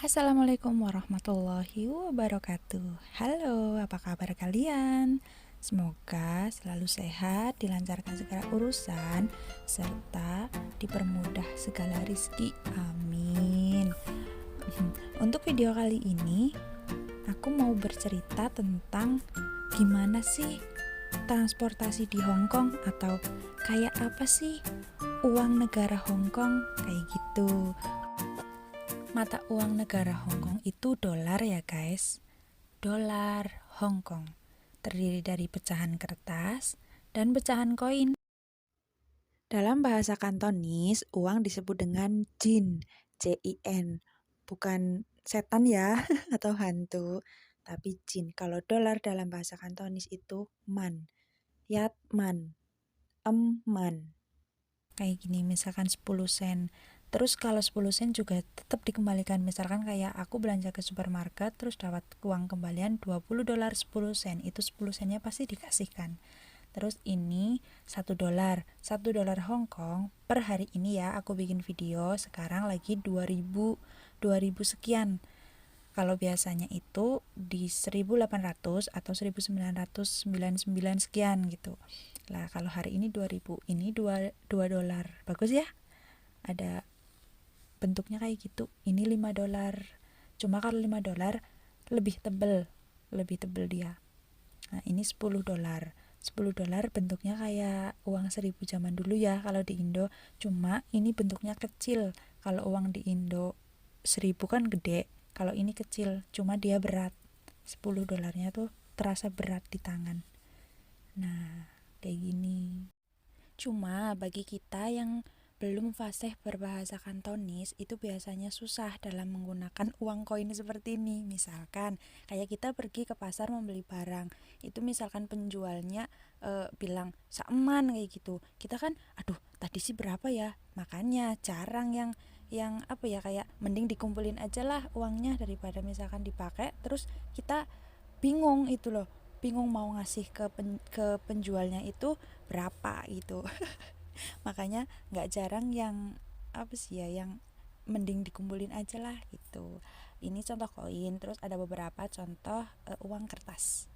Assalamualaikum warahmatullahi wabarakatuh. Halo, apa kabar kalian? Semoga selalu sehat, dilancarkan segala urusan, serta dipermudah segala rizki. Amin. Untuk video kali ini, aku mau bercerita tentang gimana sih transportasi di Hong Kong, atau kayak apa sih uang negara Hong Kong, kayak gitu. Mata uang negara Hong Kong itu dolar ya guys. Dolar Hong Kong terdiri dari pecahan kertas dan pecahan koin. Dalam bahasa Kantonis, uang disebut dengan jin, Jin. Bukan setan ya, atau hantu, tapi jin. Kalau dolar dalam bahasa Kantonis itu man, yat man, man. Kayak gini, misalkan 10 sen. Terus kalau 10 sen juga tetap dikembalikan. Misalkan kayak aku belanja ke supermarket terus dapat uang kembalian $20 10 sen. Itu 10 sennya pasti dikasihkan. Terus ini $1. $1 Hong Kong per hari ini ya, aku bikin video sekarang lagi 2000 sekian. Kalau biasanya itu di 1800 atau 1999 sekian gitu. Lah kalau hari ini 2000, ini 2 dolar. Bagus ya? Ada bentuknya kayak gitu. Ini $5. Cuma kalau $5 lebih tebel dia. Nah, ini $10. $10 bentuknya kayak uang 1000 zaman dulu ya kalau di Indo. Cuma ini bentuknya kecil. Kalau uang di Indo 1000 kan gede. Kalau ini kecil, cuma dia berat. $10 tuh terasa berat di tangan. Nah, kayak gini. Cuma bagi kita yang belum fasih berbahasa Kantonis, itu biasanya susah dalam menggunakan uang koin seperti ini. Misalkan kayak kita pergi ke pasar membeli barang, itu misalkan penjualnya bilang saeman kayak gitu, kita kan aduh tadi sih berapa ya, makanya jarang yang apa ya, kayak mending dikumpulin aja lah uangnya daripada misalkan dipakai terus kita bingung itu loh, bingung mau ngasih ke penjualnya itu berapa gitu. Makanya nggak jarang yang apa sih ya, yang mending dikumpulin aja lah gitu. Ini contoh koin, terus ada beberapa contoh uang kertas.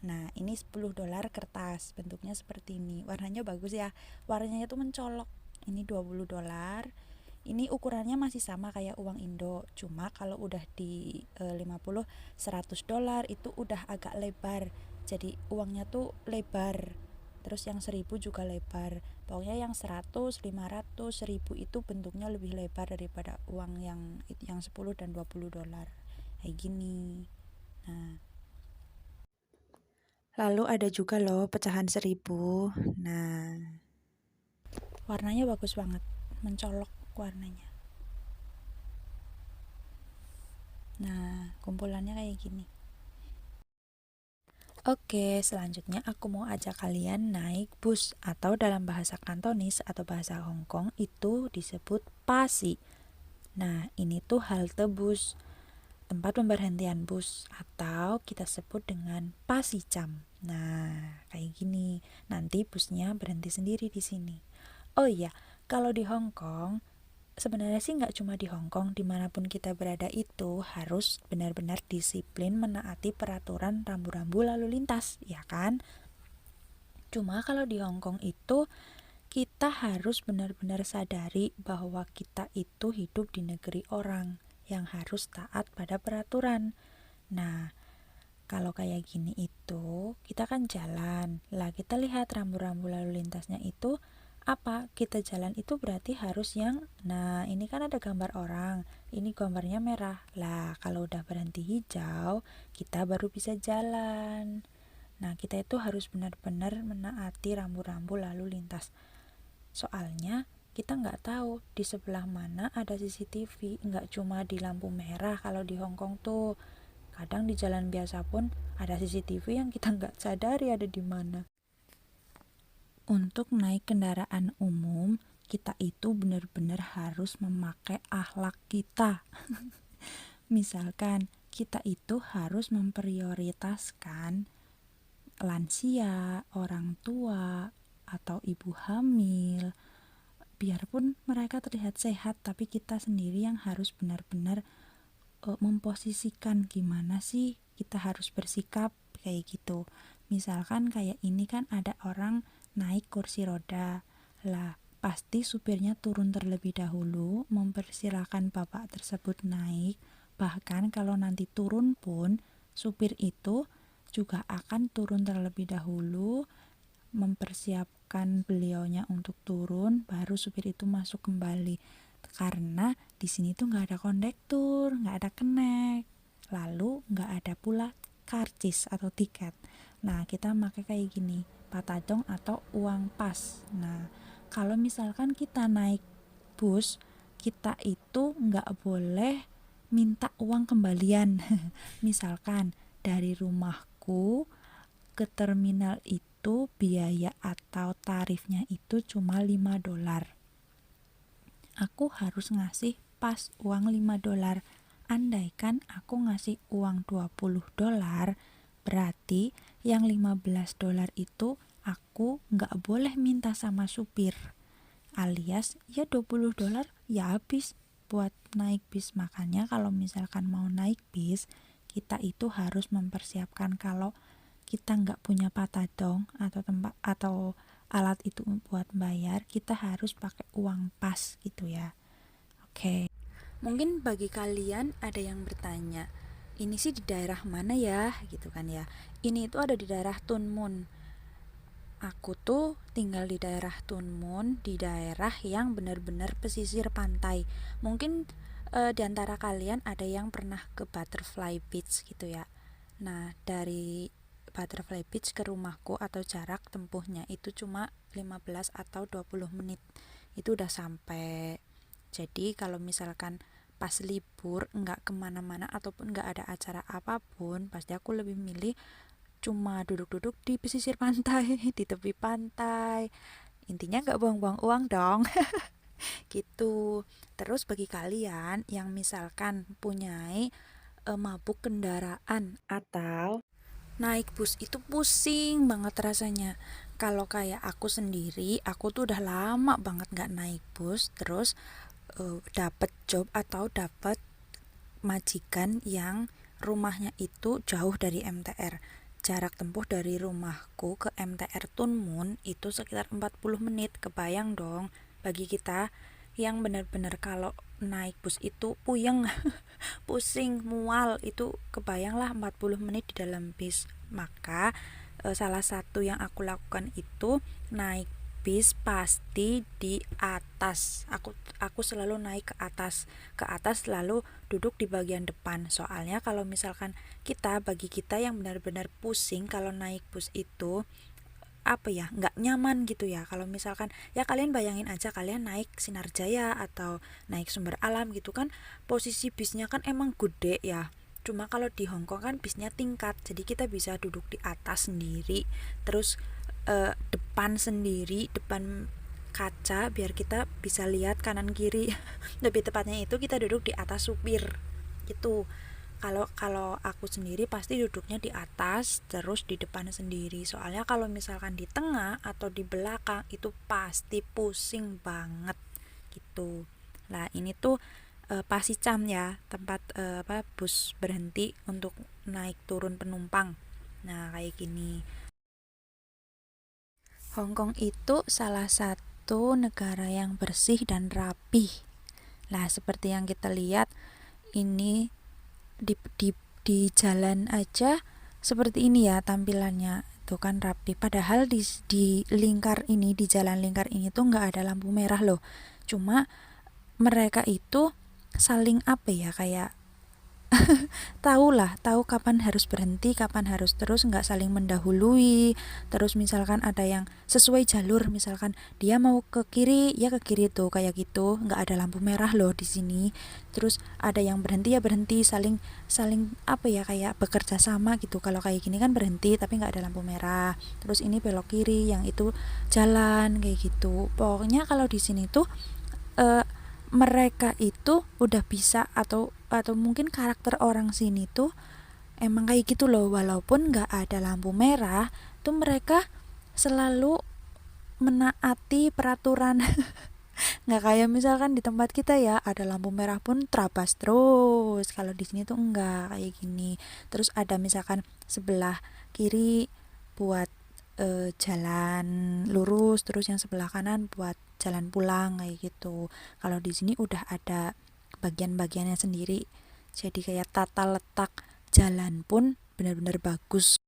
Nah, ini $10 kertas, bentuknya seperti ini. Warnanya bagus ya. Warnanya tuh mencolok. Ini $20. Ini ukurannya masih sama kayak uang Indo. Cuma kalau udah di 50 $100 itu udah agak lebar. Jadi uangnya tuh lebar. Terus yang 1000 juga lebar. Pokoknya yang 100, 500, 1000 itu bentuknya lebih lebar daripada uang yang 10 dan $20. Kayak gini. Nah, lalu ada juga loh pecahan 1000. Nah, warnanya bagus banget, mencolok warnanya. Nah, kumpulannya kayak gini. Oke, selanjutnya aku mau ajak kalian naik bus, atau dalam bahasa Kantonis atau bahasa Hong Kong itu disebut pasi. Nah, ini tuh halte bus, tempat pemberhentian bus, atau kita sebut dengan pasicam. Nah, kayak gini. Nanti busnya berhenti sendiri di sini. Oh iya, kalau di Hong Kong, sebenarnya sih nggak cuma di Hong Kong, dimanapun kita berada itu harus benar-benar disiplin menaati peraturan rambu-rambu lalu lintas, ya kan? Cuma kalau di Hong Kong itu kita harus benar-benar sadari bahwa kita itu hidup di negeri orang yang harus taat pada peraturan. Nah, kalau kayak gini itu kita kan jalan lah, kita lihat rambu-rambu lalu lintasnya itu apa, kita jalan itu berarti harus yang, nah ini kan ada gambar orang, ini gambarnya merah lah, kalau udah berhenti hijau kita baru bisa jalan. Nah, kita itu harus benar-benar menaati rambu-rambu lalu lintas, soalnya kita nggak tahu di sebelah mana ada CCTV. Nggak cuma di lampu merah kalau di Hong Kong tuh, kadang di jalan biasa pun ada CCTV yang kita nggak sadari ada di mana. Untuk naik kendaraan umum, kita itu benar-benar harus memakai akhlak kita. Misalkan kita itu harus memprioritaskan lansia, orang tua, atau ibu hamil. Biarpun mereka terlihat sehat, tapi kita sendiri yang harus benar-benar memposisikan gimana sih kita harus bersikap kayak gitu. Misalkan kayak ini kan ada orang naik kursi roda, lah pasti supirnya turun terlebih dahulu, mempersilahkan bapak tersebut naik. Bahkan kalau nanti turun pun supir itu juga akan turun terlebih dahulu, mempersiapkan beliaunya untuk turun, baru supir itu masuk kembali. Karena di sini tuh nggak ada kondektur, nggak ada kenek, lalu nggak ada pula karcis atau tiket. Nah, kita pakai kayak gini, patadong atau uang pas. Nah, kalau misalkan kita naik bus, kita itu nggak boleh minta uang kembalian. Misalkan dari rumahku ke terminal itu biaya atau tarifnya itu cuma $5. Aku harus ngasih pas uang $5. Andaikan aku ngasih uang $20, berarti yang $15 itu aku nggak boleh minta sama supir. Alias ya $20 ya habis buat naik bis. Makanya kalau misalkan mau naik bis, kita itu harus mempersiapkan kalau kita nggak punya patadong atau tempat atau alat itu buat bayar, kita harus pakai uang pas gitu ya. Oke. Mungkin bagi kalian ada yang bertanya, ini sih di daerah mana ya gitu kan ya. Ini itu ada di daerah Tunmun. Aku tuh tinggal di daerah Tunmun, di daerah yang benar-benar pesisir pantai. Mungkin di antara kalian ada yang pernah ke Butterfly Beach gitu ya. Nah, dari Butterfly Beach ke rumahku atau jarak tempuhnya itu cuma 15 atau 20 menit. Itu udah sampai. Jadi kalau misalkan pas libur nggak kemana-mana ataupun nggak ada acara apapun, pasti aku lebih milih cuma duduk-duduk di pesisir pantai, di tepi pantai. Intinya nggak buang-buang uang dong. Gitu. Terus bagi kalian yang misalkan punyai mabuk kendaraan atau naik bus itu pusing banget rasanya. Kalau kayak aku sendiri, aku tuh udah lama banget nggak naik bus. Terus dapet job atau dapet majikan yang rumahnya itu jauh dari MTR. Jarak tempuh dari rumahku ke MTR Tunmun itu sekitar 40 menit. Kebayang dong bagi kita yang benar-benar kalau naik bus itu puyeng, pusing, mual, itu kebayanglah 40 menit di dalam bis. Maka salah satu yang aku lakukan itu naik bis pasti di atas. Aku selalu naik ke atas lalu duduk di bagian depan. Soalnya kalau misalkan bagi kita yang benar-benar pusing kalau naik bus itu apa ya, nggak nyaman gitu ya. Kalau misalkan ya kalian bayangin aja kalian naik Sinar Jaya atau naik Sumber Alam gitu kan, posisi bisnya kan emang gede ya. Cuma kalau di Hongkong kan bisnya tingkat, jadi kita bisa duduk di atas sendiri, terus depan sendiri, depan kaca biar kita bisa lihat kanan kiri. Lebih tepatnya itu kita duduk di atas supir gitu. Kalau aku sendiri pasti duduknya di atas terus di depan sendiri. Soalnya kalau misalkan di tengah atau di belakang itu pasti pusing banget gitu. Nah, ini tuh Pasicam ya, tempat bus berhenti untuk naik turun penumpang. Nah, kayak gini. Hong Kong itu salah satu negara yang bersih dan rapih. Lah, seperti yang kita lihat ini di jalan aja seperti ini ya tampilannya, itu kan rapi. Padahal di lingkar ini, di jalan lingkar ini tuh nggak ada lampu merah loh. Cuma mereka itu saling apa ya, kayak tahu kapan harus berhenti, kapan harus terus, nggak saling mendahului. Terus misalkan ada yang sesuai jalur, misalkan dia mau ke kiri ya ke kiri tuh kayak gitu, nggak ada lampu merah loh di sini. Terus ada yang berhenti ya berhenti, saling saling apa ya, kayak bekerja sama gitu. Kalau kayak gini kan berhenti tapi nggak ada lampu merah, terus ini belok kiri, yang itu jalan kayak gitu. Pokoknya kalau di sini tuh eh, mereka itu udah bisa atau mungkin karakter orang sini tuh emang kayak gitu loh, walaupun nggak ada lampu merah tuh mereka selalu menaati peraturan. Nggak kayak misalkan di tempat kita ya ada lampu merah pun terabas terus. Kalau di sini tuh enggak kayak gini. Terus ada misalkan sebelah kiri buat jalan lurus, terus yang sebelah kanan buat jalan pulang kayak gitu. Kalau di sini udah ada bagian-bagiannya sendiri. Jadi kayak tata letak jalan pun benar-benar bagus.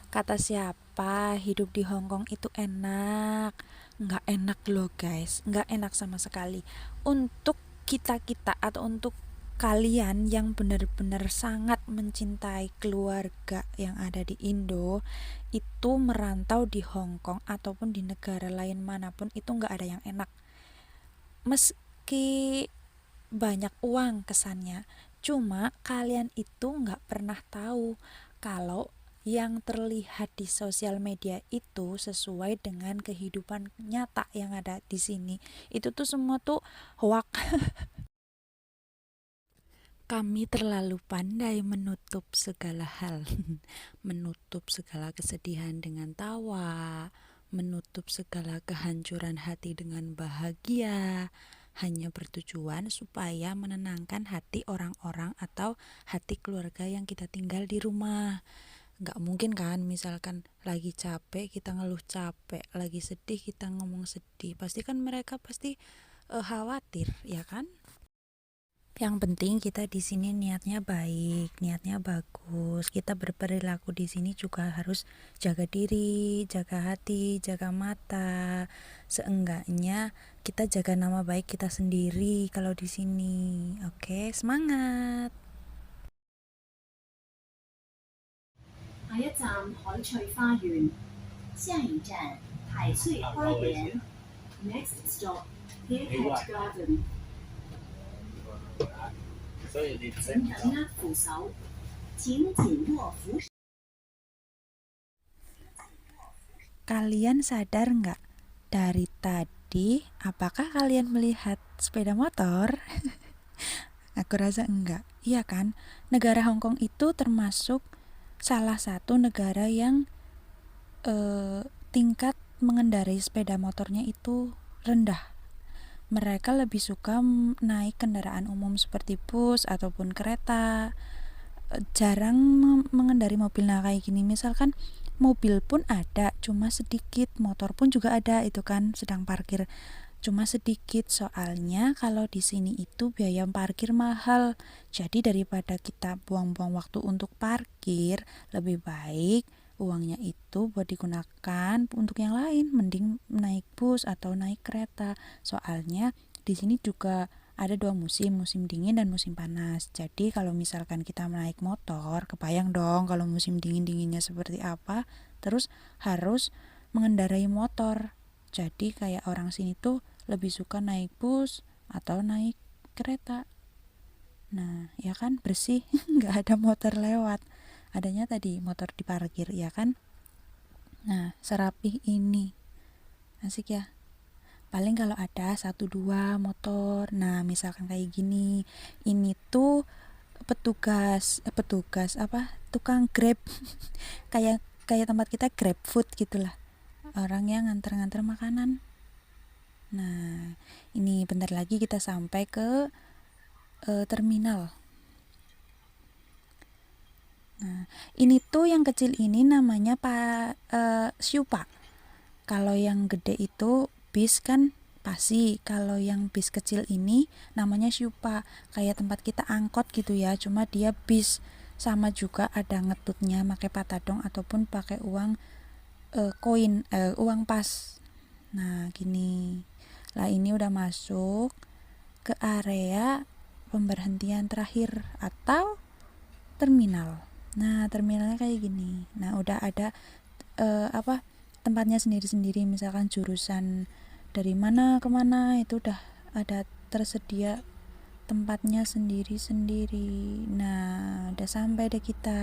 Kata siapa hidup di Hong Kong itu enak? Nggak enak loh guys, nggak enak sama sekali. Untuk kita-kita atau untuk kalian yang benar-benar sangat mencintai keluarga yang ada di Indo, itu merantau di Hong Kong ataupun di negara lain manapun itu nggak ada yang enak. Meski banyak uang kesannya, cuma kalian itu nggak pernah tahu kalau yang terlihat di sosial media itu sesuai dengan kehidupan nyata yang ada di sini. Itu tuh semua tuh hoak. Kami terlalu pandai menutup segala hal, menutup segala kesedihan dengan tawa, menutup segala kehancuran hati dengan bahagia, hanya bertujuan supaya menenangkan hati orang-orang atau hati keluarga yang kita tinggal di rumah. Nggak mungkin kan misalkan lagi capek kita ngeluh capek, lagi sedih kita ngomong sedih. Pasti kan mereka pasti khawatir, ya kan? Yang penting kita di sini niatnya baik, niatnya bagus. Kita berperilaku di sini juga harus jaga diri, jaga hati, jaga mata. Seenggaknya kita jaga nama baik kita sendiri kalau di sini. Oke, semangat. 下一站海翠花园。Next stop, Haircut Garden. 请紧握扶手。 Kalian sadar nggak? Dari tadi, apakah kalian melihat sepeda motor? Aku rasa enggak. Iya kan? Negara Hong Kong itu termasuk salah satu negara yang tingkat mengendarai sepeda motornya itu rendah. Mereka lebih suka naik kendaraan umum seperti bus ataupun kereta. Jarang mengendari mobil. Nah kayak gini misalkan mobil pun ada cuma sedikit, motor pun juga ada, itu kan sedang parkir cuma sedikit. Soalnya kalau di sini itu biaya parkir mahal. Jadi daripada kita buang-buang waktu untuk parkir, lebih baik uangnya itu buat digunakan untuk yang lain, mending naik bus atau naik kereta. Soalnya di sini juga ada dua musim, musim dingin dan musim panas. Jadi kalau misalkan kita naik motor, kebayang dong kalau musim dingin-dinginnya seperti apa. Terus harus mengendarai motor. Jadi kayak orang sini tuh lebih suka naik bus atau naik kereta. Nah, ya kan bersih, nggak ada motor lewat. Adanya tadi motor diparkir, ya kan? Nah, serapih ini. Asik ya. Paling kalau ada 1-2 motor. Nah, misalkan kayak gini. Ini tuh petugas apa? Tukang Grab. kayak kayak tempat kita Grab food gitulah. Orang yang nganter-nganter makanan. Nah, ini bentar lagi kita sampai ke terminal. Nah, ini tuh yang kecil ini namanya Siupa. Kalau yang gede itu bis kan pasi. Kalau yang bis kecil ini namanya Siupa. Kayak tempat kita angkot gitu ya, cuma dia bis. Sama juga ada ngetutnya pakai patadong ataupun pakai uang koin, uang pas. Nah, gini. Lah ini udah masuk ke area pemberhentian terakhir atau terminal. Nah, terminalnya kayak gini. Nah, udah ada tempatnya sendiri-sendiri, misalkan jurusan dari mana ke mana itu udah ada tersedia tempatnya sendiri-sendiri. Nah, udah sampai deh kita.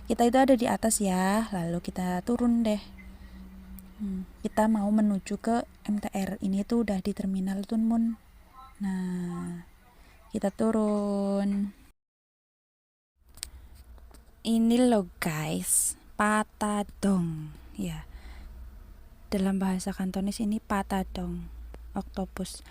Kita itu ada di atas ya, lalu kita turun deh. Kita mau menuju ke MTR. Ini tuh udah di terminal Tun Mun. Nah, kita turun. Ini loh guys, patadong ya. Dalam bahasa Kantonis ini patadong. oktopus.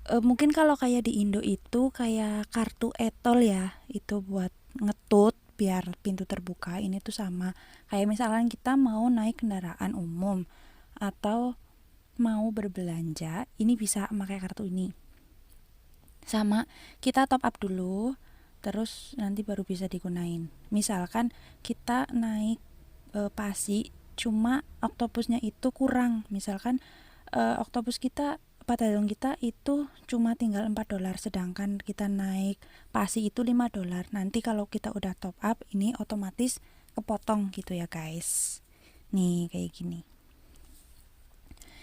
Mungkin kalau kayak di Indo itu kayak kartu etol ya, itu buat ngetut biar pintu terbuka. Ini tuh sama kayak misalkan kita mau naik kendaraan umum atau mau berbelanja, ini bisa pakai kartu ini. Sama kita top up dulu, terus nanti baru bisa digunain. Misalkan kita naik Pasi, cuma oktopusnya itu kurang. Misalkan oktopus kita patadong kita itu cuma tinggal $4, sedangkan kita naik Pasi itu $5. Nanti kalau kita udah top up, ini otomatis kepotong gitu ya guys. Nih kayak gini.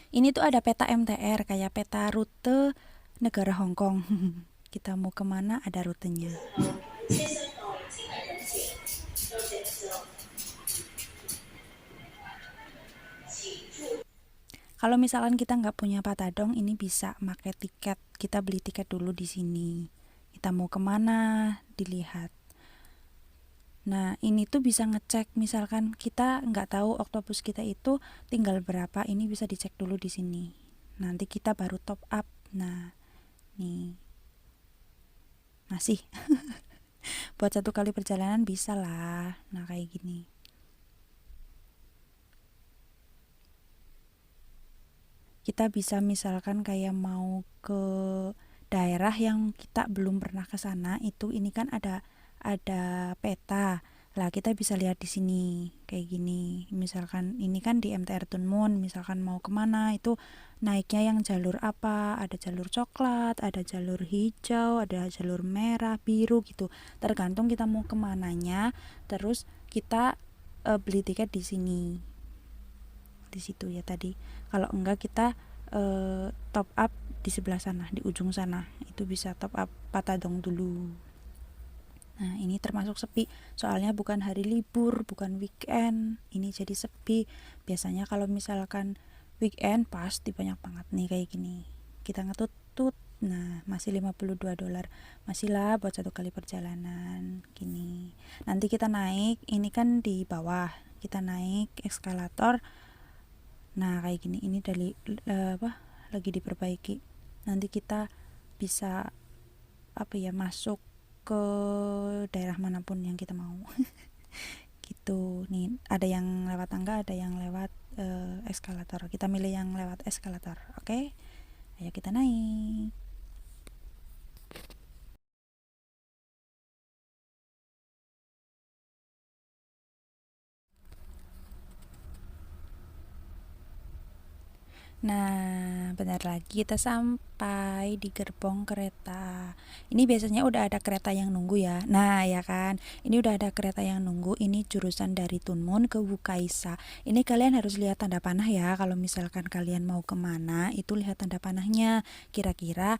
Ini tuh ada peta MTR, kayak peta rute negara Hong Kong. Kita mau kemana ada rutenya. Kalau misalkan kita nggak punya patadong, ini bisa pakai tiket. Kita beli tiket dulu di sini. Kita mau kemana, dilihat. Nah, ini tuh bisa ngecek. Misalkan kita nggak tahu oktopus kita itu tinggal berapa, ini bisa dicek dulu di sini. Nanti kita baru top up. Nah, nih masih buat 1 kali perjalanan bisa lah. Nah, kayak gini. Kita bisa misalkan kayak mau ke daerah yang kita belum pernah ke sana, itu ini kan ada peta. Lah kita bisa lihat di sini kayak gini. Misalkan ini kan di MTR Tuen Mun, misalkan mau kemana itu naiknya yang jalur apa, ada jalur coklat, ada jalur hijau, ada jalur merah, biru gitu. Tergantung kita mau kemananya, terus kita beli tiket di sini, di situ ya tadi. Kalau enggak kita top up di sebelah sana, di ujung sana, itu bisa top up patadong dulu. Nah, ini termasuk sepi, soalnya bukan hari libur, bukan weekend, ini jadi sepi. Biasanya kalau misalkan weekend pasti banyak banget nih kayak gini. Kita ngetutut, nah masih $52, masih lah buat 1 kali perjalanan gini. Nanti kita naik, ini kan di bawah, kita naik eskalator. Nah kayak gini, ini dari lagi diperbaiki. Nanti kita bisa masuk ke daerah manapun yang kita mau. Gitu. Nih ada yang lewat tangga, ada yang lewat eskalator. Kita milih yang lewat eskalator. Oke, ayo kita naik. Nah, bentar lagi kita sampai di gerbong kereta. Ini biasanya udah ada kereta yang nunggu ya. Nah, ya kan. Ini udah ada kereta yang nunggu. Ini jurusan dari Tuen Mun ke Wukaisa. Ini kalian harus lihat tanda panah ya. Kalau misalkan kalian mau kemana, itu lihat tanda panahnya. Kira-kira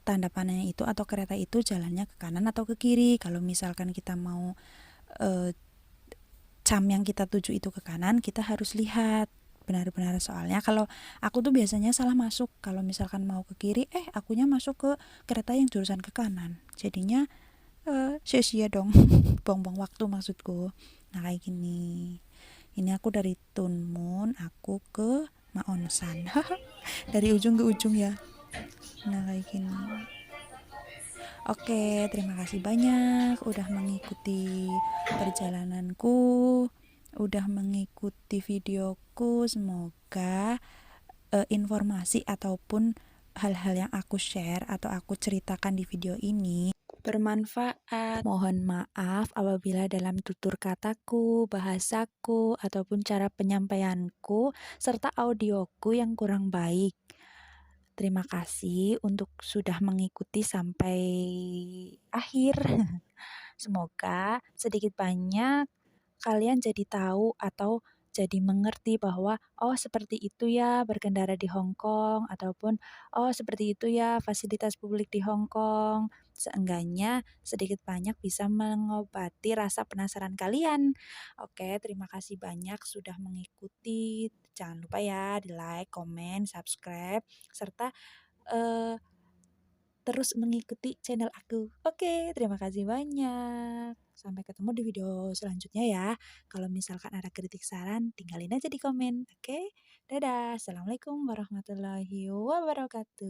tanda panahnya itu atau kereta itu jalannya ke kanan atau ke kiri. Kalau misalkan kita mau jam yang kita tuju itu ke kanan, kita harus lihat benar-benar. Soalnya kalau aku tuh biasanya salah masuk, kalau misalkan mau ke kiri akunya masuk ke kereta yang jurusan ke kanan, jadinya sia-sia dong. Buang-buang waktu maksudku. Nah kayak gini, ini aku dari Tuen Mun aku ke Maonsan. Dari ujung ke ujung ya. Nah kayak gini. Oke, terima kasih banyak udah mengikuti perjalananku, udah mengikuti videoku. Semoga informasi ataupun hal-hal yang aku share atau aku ceritakan di video ini bermanfaat. Mohon maaf apabila dalam tutur kataku, bahasaku, ataupun cara penyampaianku serta audioku yang kurang baik. Terima kasih untuk sudah mengikuti sampai akhir. Semoga sedikit banyak kalian jadi tahu atau jadi mengerti bahwa oh seperti itu ya berkendara di Hong Kong, ataupun oh seperti itu ya fasilitas publik di Hong Kong. Seenggaknya sedikit banyak bisa mengobati rasa penasaran kalian. Oke, terima kasih banyak sudah mengikuti. Jangan lupa ya di like, komen, subscribe, serta eh, terus mengikuti channel aku. Oke, terima kasih banyak. Sampai ketemu di video selanjutnya ya. Kalau misalkan ada kritik saran, tinggalin aja di komen. Oke, Dadah, assalamualaikum warahmatullahi wabarakatuh.